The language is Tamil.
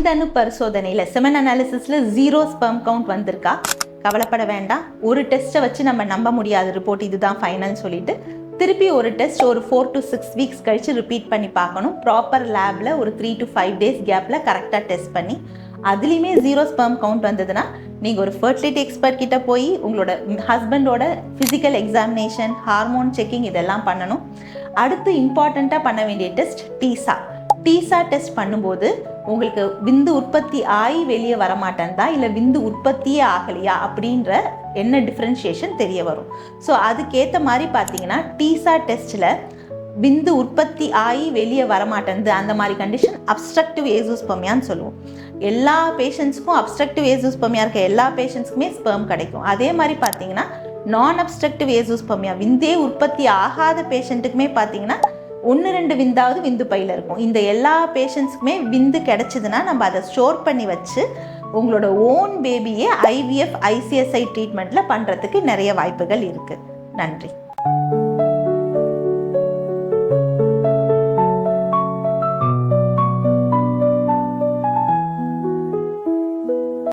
விந்தணு பரிசோதனையில் செமன் அனாலிசிஸில் 0 ஸ்பெர்ம் கவுண்ட் வந்திருக்கா? கவலைப்பட வேண்டாம். ஒரு டெஸ்ட்டை வச்சு நம்ம நம்ப முடியாத ரிப்போர்ட் இதுதான் ஃபைனல்னு சொல்லிட்டு திருப்பி ஒரு டெஸ்ட் ஒரு 4 to 6 வீக்ஸ் கழித்து ரிப்பீட் பண்ணி பார்க்கணும். ப்ராப்பர் லேபில் ஒரு 3 to 5 days கேப்பில் கரெக்டாக டெஸ்ட் பண்ணி அதுலேயுமே 0 ஸ்பெர்ம் கவுண்ட் வந்ததுன்னா நீங்கள் ஒரு ஃபர்டிலிட்டி எக்ஸ்பர்ட் கிட்ட போய் உங்களோட ஹஸ்பண்டோட ஃபிசிக்கல் எக்ஸாமினேஷன், ஹார்மோன் செக்கிங் இதெல்லாம் பண்ணணும். அடுத்து இம்பார்ட்டண்ட்டாக பண்ண வேண்டிய டெஸ்ட் டீசா டெஸ்ட் பண்ணும்போது உங்களுக்கு விந்து உற்பத்தி ஆகி வெளியே வரமாட்டேன்தா இல்லை விந்து உற்பத்தியே ஆகலையா அப்படின்ற என்ன டிஃப்ரென்ஷியேஷன் தெரிய வரும். ஸோ அதுக்கேற்ற மாதிரி பார்த்தீங்கன்னா டீசா டெஸ்ட்டில் விந்து உற்பத்தி ஆகி வெளியே வரமாட்டேன்து அந்த மாதிரி கண்டிஷன் அப்ஸ்ட்ரக்டிவ் ஏசோஸ்பெர்மியான்னு சொல்லுவோம். எல்லா பேஷண்ட்ஸ்க்கும் அப்ஸ்ட்ரக்டிவ் ஏசோஸ்பெர்மியா இருக்க எல்லா பேஷண்ட்ஸ்க்குமே ஸ்பெர்ம் கிடைக்கும். அதே மாதிரி பார்த்தீங்கன்னா நான் அப்ஸ்ட்ரக்டிவ் ஏசோஸ்பெர்மியா விந்தே உற்பத்தி ஆகாத பேஷண்ட்டுக்குமே பார்த்தீங்கன்னா 1-2 விந்தாவது விந்து பையில் இருக்கும். இந்த எல்லா பேஷண்ட்ஸுக்குமே விந்து கிடைச்சதுன்னா நம்ம அதை ஸ்டோர் பண்ணி வச்சு உங்களோட ஓன் பேபியை IVF ICSI ட்ரீட்மெண்ட்டில் பண்ணுறதுக்கு நிறைய வாய்ப்புகள் இருக்குது. நன்றி.